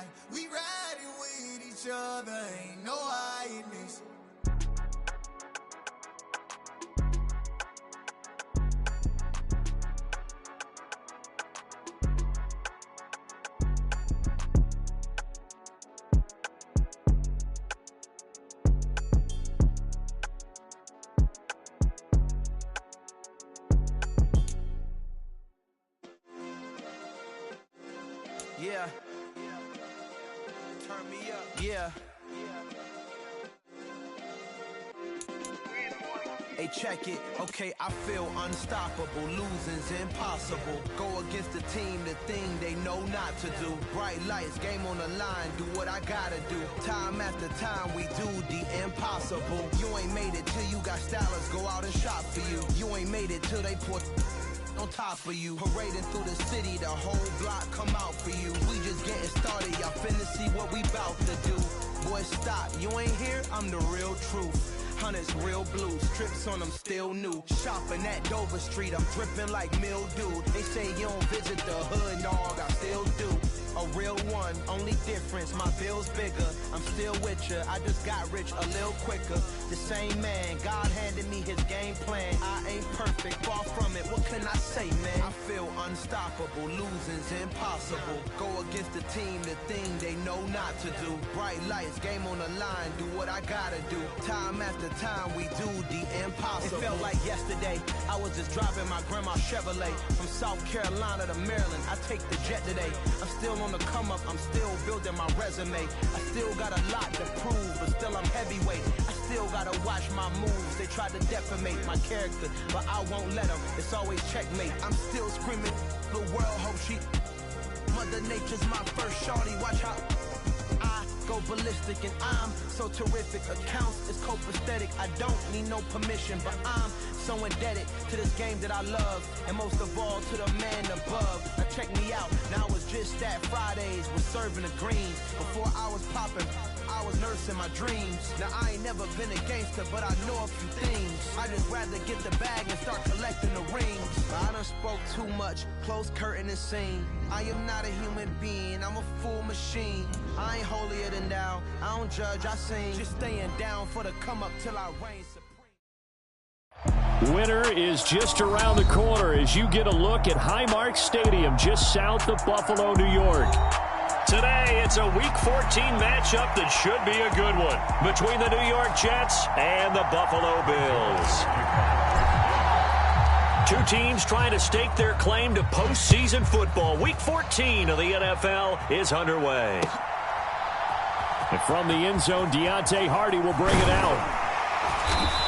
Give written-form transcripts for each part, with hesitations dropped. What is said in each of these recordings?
like we riding with each other, ain't no hiding this. Yeah. Turn me up. Yeah. Hey, check it. Okay, I feel unstoppable. Losing's impossible. Go against the team, the thing they know not to do. Bright lights, game on the line, do what I gotta do. Time after time, we do the impossible. You ain't made it till you got stylers go out and shop for you. You ain't made it till they put on top of you. Parading through the city, the whole block come out for you. We just getting started, y'all finna see what we bout to do. Boy, stop, you ain't here, I'm the real truth. Hunters, real blue, strips on them still new. Shopping at Dover Street, I'm dripping like mildew. They say you don't visit the hood, dog, I still do. A real one, only difference, my bill's bigger. I'm still with ya, I just got rich a little quicker. The same man, God handed me his game plan. I ain't perfect, far from it, what can I say, man? I feel unstoppable, losing's impossible. Go against the team, the thing they know not to do. Bright lights, game on the line, do what I gotta do. Time after time, we do the impossible. It felt like yesterday, I was just driving my grandma's Chevrolet. From South Carolina to Maryland, I take the jet today. I'm still on the come up, I'm still building my resume. I still got a lot to prove, but still I'm heavyweight. I still gotta watch my moves. They try to defamate my character, but I won't let them. It's always checkmate. I'm still screaming, the world hope she. Mother Nature's my first shorty, watch how I go ballistic, and I'm so terrific. Accounts is copacetic. I don't need no permission, but I'm so indebted to this game that I love, and most of all to the man above. Now check me out, now it's just that Fridays was serving the greens. Before I was popping, I was nursing my dreams. Now I ain't never been a gangster, but I know a few things. I just rather get the bag and start collecting the rings. I done spoke too much, close curtain and scene. I am not a human being, I'm a full machine. I ain't holier than thou, I don't judge, I sing. Just staying down for the come up till I reign supreme. Winter is just around the corner as you get a look at Highmark Stadium just south of Buffalo, New York. Today, it's a Week 14 matchup that should be a good one between the New York Jets and the Buffalo Bills. Two teams trying to stake their claim to postseason football. Week 14 of the NFL is underway. And from the end zone, Deontay Hardy will bring it out.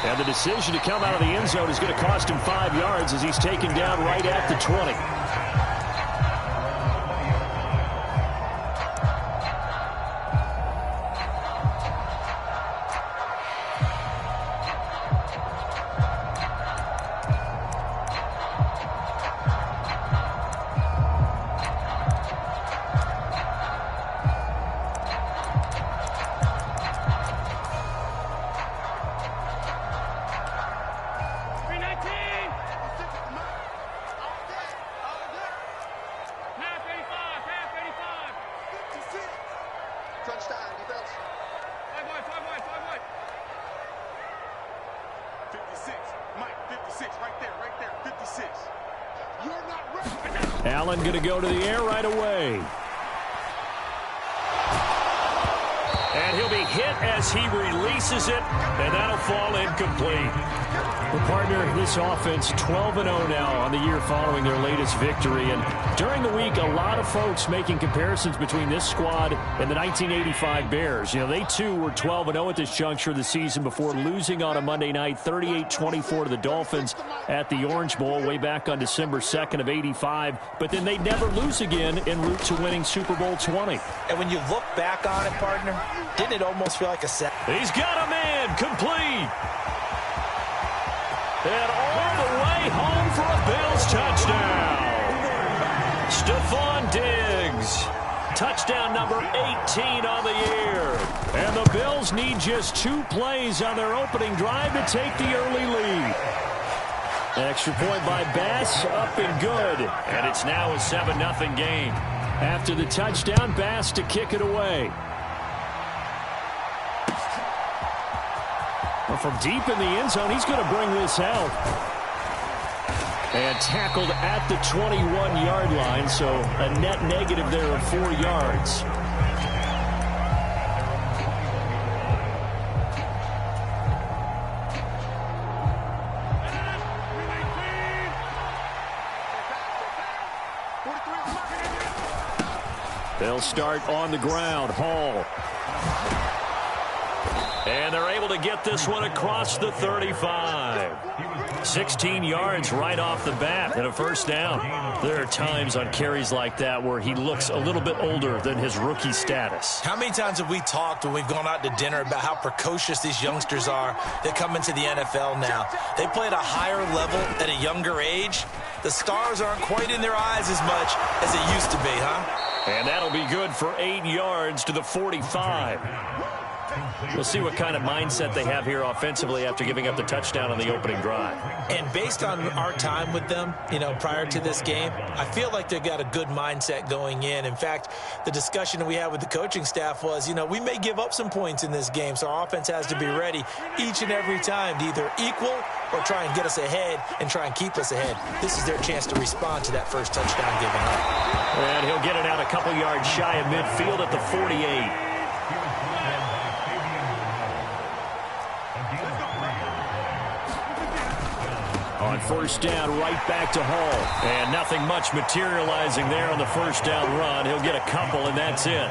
And the decision to come out of the end zone is going to cost him 5 yards as he's taken down right at the 20. Allen going to go to the air right away. And he'll be hit as he releases it, and that'll fall incomplete. Well, partner, this offense 12-0 now on the year following their latest victory. And during the week, a lot of folks making comparisons between this squad and the 1985 Bears. You know, they too were 12-0 at this juncture of the season before losing on a Monday night 38-24 to the Dolphins at the Orange Bowl way back on December 2nd of '85. But then they'd never lose again en route to winning Super Bowl 20. And when you look back on it, partner, didn't it almost feel like a set? He's got a man complete. And all the way home for a Bills touchdown. Stephon Diggs. Touchdown number 18 on the year. And the Bills need just 2 plays on their opening drive to take the early lead. Extra point by Bass, up and good. And it's now a 7-0 game. After the touchdown, Bass to kick it away. Well, from deep in the end zone, he's going to bring this out. And tackled at the 21-yard line, so a net negative there of 4 yards. They'll start on the ground. Hall. And they're able to get this one across the 35. 16 yards right off the bat and a first down. There are times on carries like that where he looks a little bit older than his rookie status. How many times have we talked when we've gone out to dinner about how precocious these youngsters are that come into the NFL now? They play at a higher level at a younger age. The stars aren't quite in their eyes as much as it used to be, huh? And that'll be good for 8 yards to the 45. We'll see what kind of mindset they have here offensively after giving up the touchdown on the opening drive. And based on our time with them, prior to this game, I feel like they've got a good mindset going in. In fact, the discussion that we had with the coaching staff was, we may give up some points in this game, so our offense has to be ready each and every time to either equal or try and get us ahead and try and keep us ahead. This is their chance to respond to that first touchdown given up. And he'll get it out a couple yards shy of midfield at the 48. On first down, right back to Hall. And nothing much materializing there on the first down run. He'll get a couple, and that's it.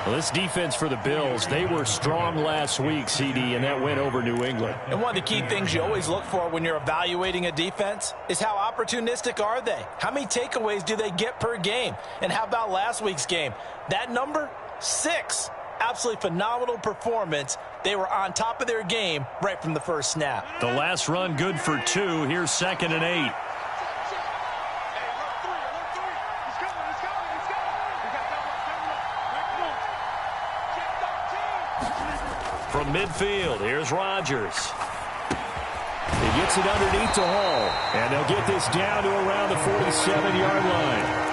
Well, this defense for the Bills, they were strong last week, CD, and that went over New England. And one of the key things you always look for when you're evaluating a defense is how opportunistic are they? How many takeaways do they get per game? And how about last week's game? That number, 6. Absolutely phenomenal performance. They were on top of their game right from the first snap. The last run good for 2. Here's 2nd and 8. From midfield, here's Rodgers. He gets it underneath to Hall. And they'll get this down to around the 47-yard line.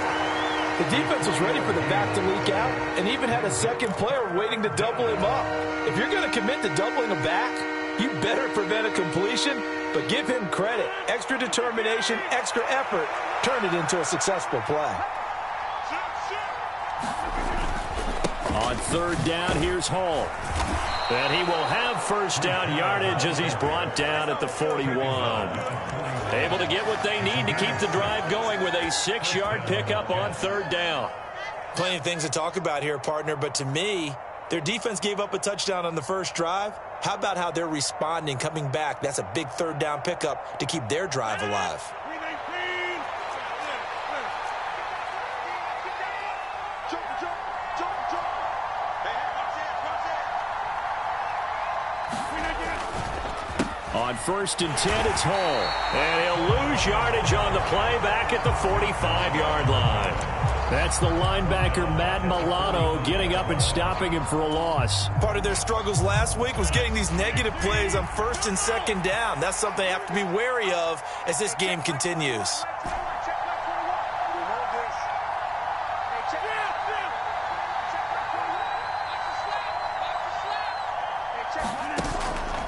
The defense was ready for the back to leak out and even had a second player waiting to double him up. If you're going to commit to doubling a back, you better prevent a completion, but give him credit. Extra determination, extra effort, turn it into a successful play. On third down, here's Hall. And he will have first down yardage as he's brought down at the 41. Able to get what they need to keep the drive going with a 6-yard pickup on third down. Plenty of things to talk about here, partner, but to me, their defense gave up a touchdown on the first drive. How about how they're responding, coming back? That's a big third down pickup to keep their drive alive. On first and 10, it's Hall. And he'll lose yardage on the play back at the 45-yard line. That's the linebacker, Matt Milano, getting up and stopping him for a loss. Part of their struggles last week was getting these negative plays on first and second down. That's something they have to be wary of as this game continues.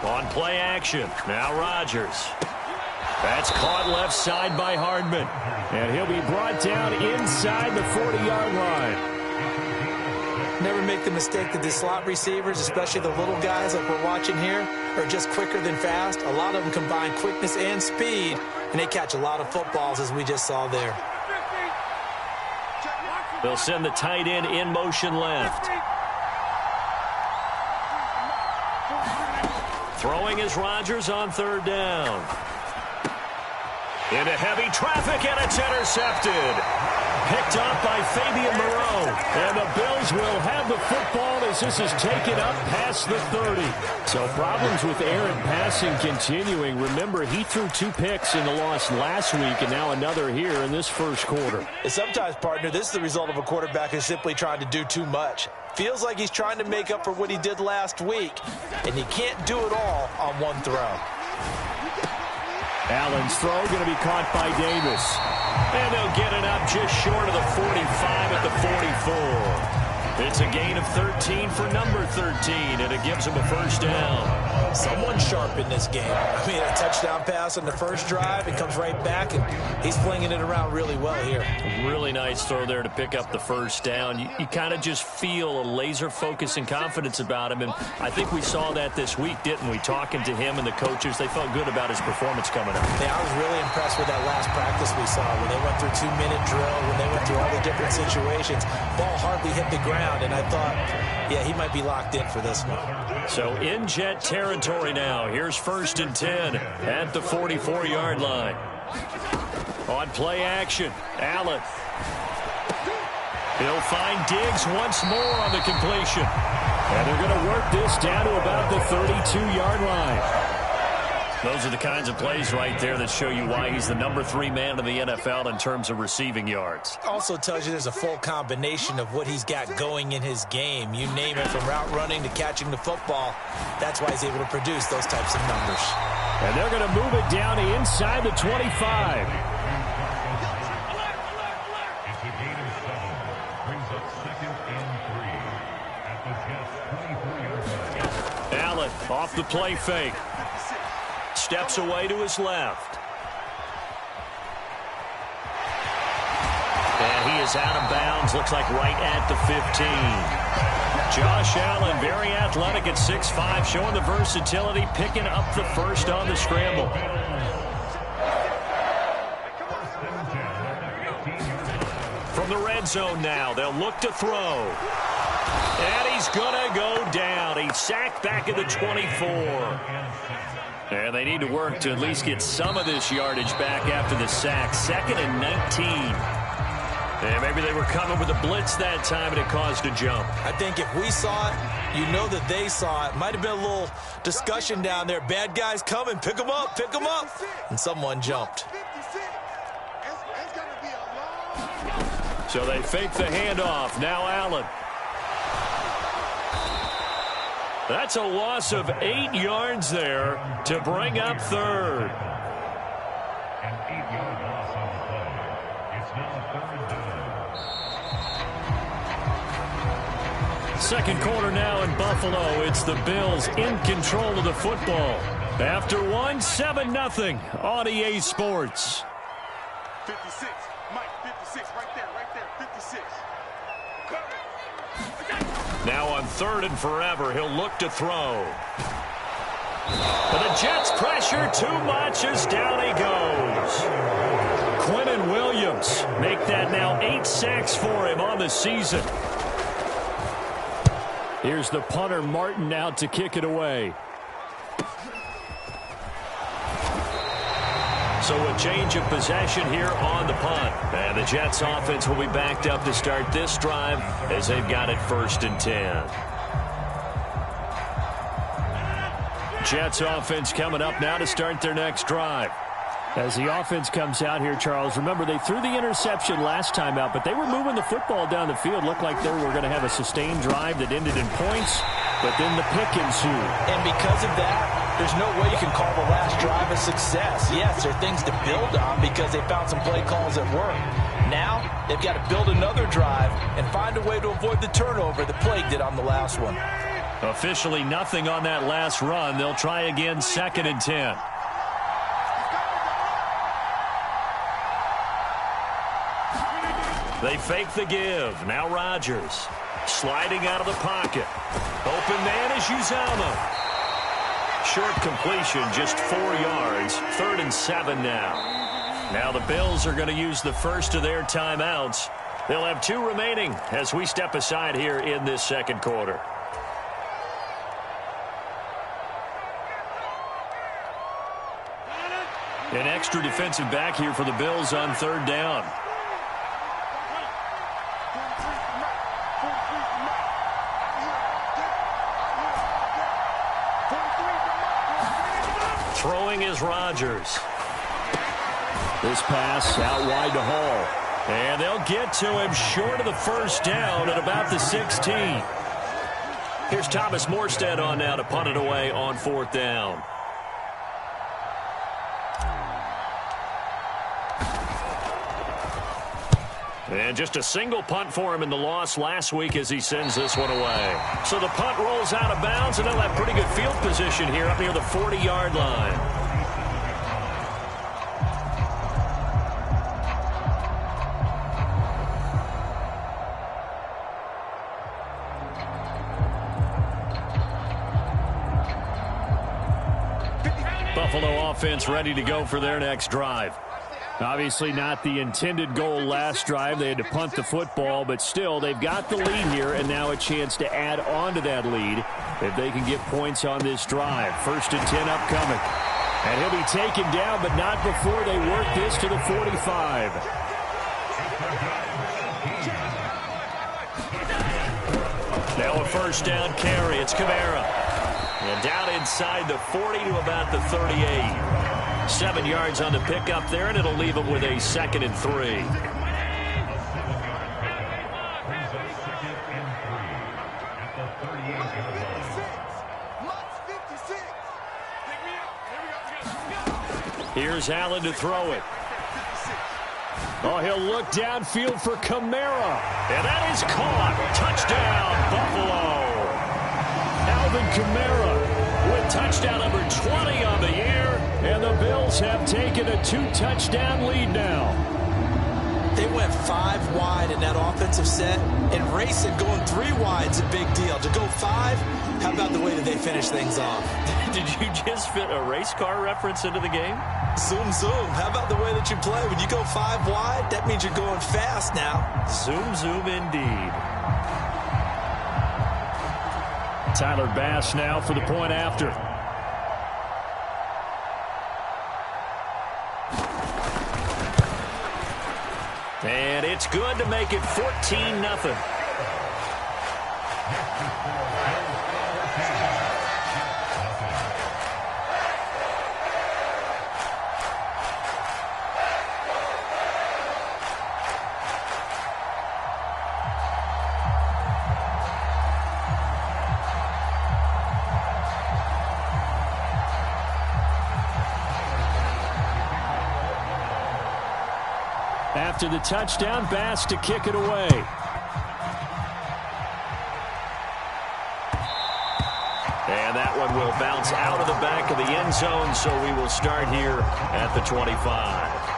On play action, now Rodgers. That's caught left side by Hardman. And he'll be brought down inside the 40-yard line. Never make the mistake that the slot receivers, especially the little guys like we're watching here, are just quicker than fast. A lot of them combine quickness and speed, and they catch a lot of footballs as we just saw there. They'll send the tight end in motion left. Throwing is Rodgers on third down. Into heavy traffic, and it's intercepted. Picked up by Fabian Moreau. And the Bills will have the football as this is taken up past the 30. So problems with errant passing continuing. Remember, he threw 2 picks in the loss last week, and now another here in this first quarter. And sometimes, partner, this is the result of a quarterback who's simply trying to do too much. Feels like he's trying to make up for what he did last week, and he can't do it all on one throw. Allen's throw going to be caught by Davis. And they'll get it up just short of the 45 at the 44. It's a gain of 13 for number 13, and it gives him a first down. Someone sharp in this game. I mean, a touchdown pass on the first drive. It comes right back, and he's flinging it around really well here. Really nice throw there to pick up the first down. You kind of just feel a laser focus and confidence about him, and I think we saw that this week, didn't we? Talking to him and the coaches, they felt good about his performance coming up. Yeah, I was really impressed with that last practice we saw when they went through 2-minute drill, when they went through all the different situations. Ball hardly hit the ground, and I thought, yeah, he might be locked in for this one. So in Jet territory now. Here's 1st and 10 at the 44-yard line. On play action, Allen. He'll find Diggs once more on the completion. And they're going to work this down to about the 32-yard line. Those are the kinds of plays right there that show you why he's the number 3 man in the NFL in terms of receiving yards. Also tells you there's a full combination of what he's got going in his game. You name it, from route running to catching the football. That's why he's able to produce those types of numbers. And they're going to move it down to inside the 25. Allen off the play fake. Steps away to his left. And he is out of bounds. Looks like right at the 15. Josh Allen, very athletic at 6'5", showing the versatility, picking up the first on the scramble. From the red zone now, they'll look to throw. And he's going to go down. He's sacked back at the 24. And they need to work to at least get some of this yardage back after the sack. 2nd and 19. And maybe they were coming with a blitz that time, and it caused a jump. I think if we saw it, you know that they saw it. Might have been a little discussion down there. Bad guys coming. Pick them up. Pick them up. And someone jumped. So they fake the handoff. Now Allen. That's a loss of 8 yards there to bring up 3rd. An 8-yard loss on the play. It's now 3rd down. Second quarter now in Buffalo. It's the Bills in control of the football. After 7-0 on EA Sports. 56, Mike, 56, right there, 56. Now on 3rd and forever, he'll look to throw. But the Jets pressure too much as down he goes. Quinnen Williams make that now 8 sacks for him on the season. Here's the punter Martin out to kick it away. So a change of possession here on the punt. And the Jets offense will be backed up to start this drive as they've got it 1st and 10. Jets offense coming up now to start their next drive. As the offense comes out here, Charles, remember they threw the interception last time out, but they were moving the football down the field. Looked like they were going to have a sustained drive that ended in points, but then the pick ensued. And because of that, there's no way you can call the last drive a success. Yes, there are things to build on because they found some play calls that work. Now, they've got to build another drive and find a way to avoid the turnover that plagued it on the last one. Officially nothing on that last run. They'll try again 2nd and 10. They fake the give. Now Rodgers sliding out of the pocket. Open man is Uzomah. Short completion, just 4 yards. 3rd and 7 now. Now the Bills are going to use the first of their timeouts. They'll have 2 remaining as we step aside here in this second quarter. An extra defensive back here for the Bills on 3rd down. Throwing is Rodgers. This pass out wide to Hall. And they'll get to him short of the first down at about the 16. Here's Thomas Morstead on now to punt it away on 4th down. And just a single punt for him in the loss last week as he sends this one away. So the punt rolls out of bounds, and they'll have pretty good field position here up near the 40-yard line. Buffalo offense ready to go for their next drive. Obviously not the intended goal last drive. They had to punt the football, but still they've got the lead here, and now a chance to add on to that lead if they can get points on this drive. 1st and 10 upcoming. And he'll be taken down, but not before they work this to the 45. Now a 1st down carry. It's Kamara. And down inside the 40 to about the 38. 7 yards on the pickup there, and it'll leave them with a 2nd and 3. Here's Allen to throw it. Oh, he'll look downfield for Kamara. And that is caught. Touchdown, Buffalo. Alvin Kamara with touchdown number 20 on the year. And the Bills have taken a 2-touchdown lead now. They went 5 wide in that offensive set, and racing going 3 wide is a big deal. To go 5, how about the way that they finish things off? Did you just fit a race car reference into the game? Zoom, zoom. How about the way that you play? When you go 5 wide, that means you're going fast now. Zoom, zoom indeed. Tyler Bass now for the point after. And it's good to make it 14-0. After the touchdown, Bass to kick it away. And that one will bounce out of the back of the end zone, so we will start here at the 25.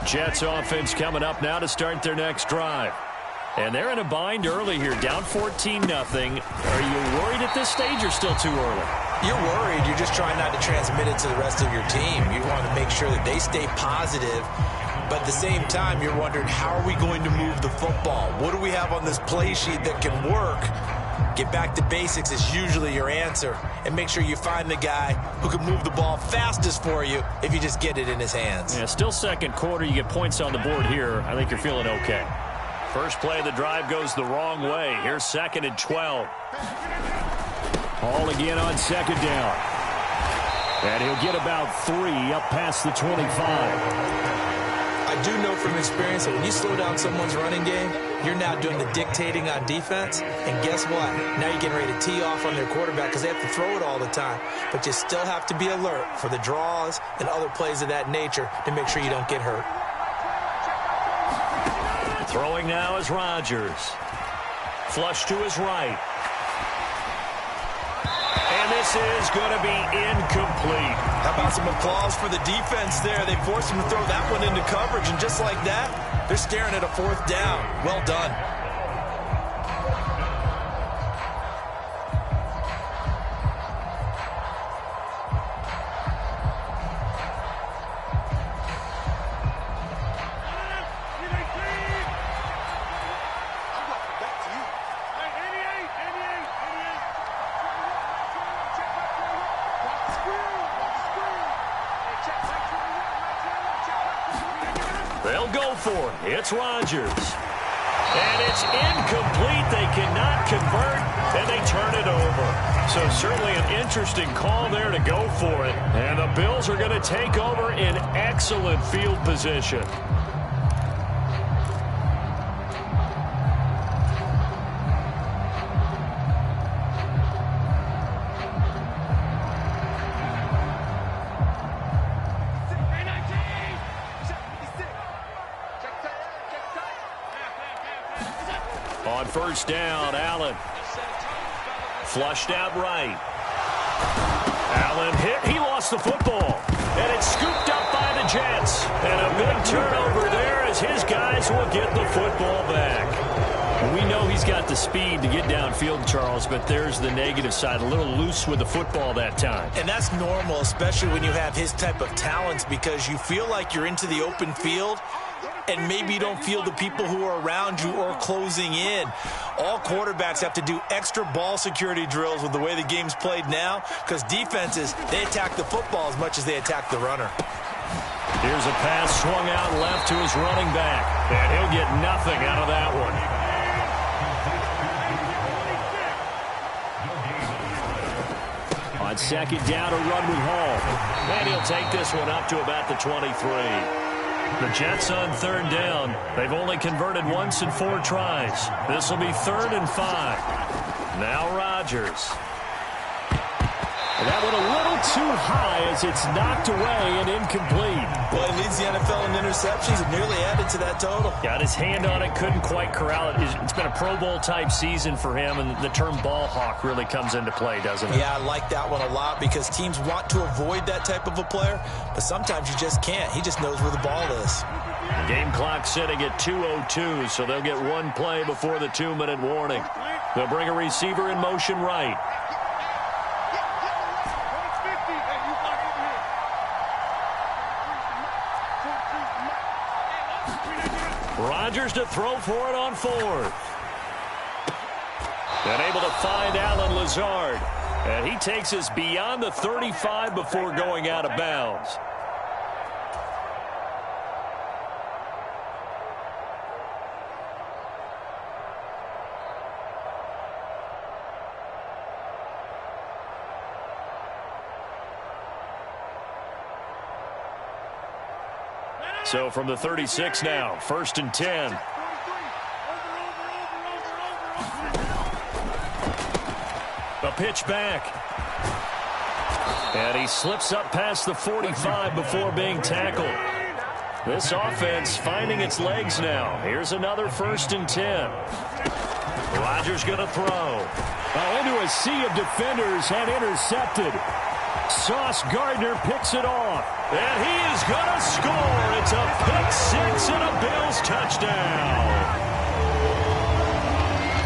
Jets offense coming up now to start their next drive. And they're in a bind early here, down 14-0. Are you worried at this stage or still too early? You're worried. You're just trying not to transmit it to the rest of your team. You want to make sure that they stay positive. But at the same time, you're wondering, how are we going to move the football? What do we have on this play sheet that can work? Get back to basics is usually your answer. And make sure you find the guy who can move the ball fastest for you if you just get it in his hands. Yeah, still second quarter. You get points on the board here. I think you're feeling okay. First play of the drive goes the wrong way. Here's 2nd and 12. Hall again on 2nd down. And he'll get about 3 up past the 25. I do know from experience that when you slow down someone's running game, you're now doing the dictating on defense. And guess what? Now you're getting ready to tee off on their quarterback because they have to throw it all the time. But you still have to be alert for the draws and other plays of that nature to make sure you don't get hurt. Throwing now is Rodgers. Flush to his right. And this is going to be incomplete. How about some applause for the defense there? They forced him to throw that one into coverage, and just like that, they're staring at a 4th down. Well done. They'll go for it. It's Rodgers. And it's incomplete. They cannot convert, and they turn it over. So certainly an interesting call there to go for it. And the Bills are going to take over in excellent field position. first down. Allen flushed out right. Allen hit. He lost the football. And it's scooped up by the Jets. And a big turnover there as his guys will get the football back. We know he's got the speed to get downfield, Charles, but there's the negative side. A little loose with the football that time. And that's normal, especially when you have his type of talents, because you feel like you're into the open field and maybe you don't feel the people who are around you or closing in. All quarterbacks have to do extra ball security drills with the way the game's played now, because defenses, they attack the football as much as they attack the runner. Here's a pass swung out left to his running back, and he'll get nothing out of that one. On second down, a run with Hall. And he'll take this one up to about the 23. The Jets on third down. They've only converted once in 4 tries. This will be 3rd and 5. Now Rodgers. And that one a little too high as it's knocked away and incomplete. Well, he leads the NFL in interceptions and nearly added to that total. Got his hand on it, couldn't quite corral it. It's been a Pro Bowl type season for him, and the term ball hawk really comes into play, doesn't it? Yeah, I like that one a lot because teams want to avoid that type of a player, but sometimes you just can't. He just knows where the ball is. The game clock sitting at 2:02, so they'll get one play before the 2-minute warning. They'll bring a receiver in motion right. Rodgers to throw for it on 4th. And able to find Allen Lazard. And he takes us beyond the 35 before going out of bounds. So from the 36 now, 1st and 10. A pitch back. And he slips up past the 45 before being tackled. This offense finding its legs now. Here's another 1st and 10. Rodgers going to throw. Oh, into a sea of defenders and intercepted. Sauce Gardner picks it off. And he is going to score. It's a pick 6 and a Bills touchdown.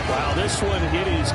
Wow, this one, it is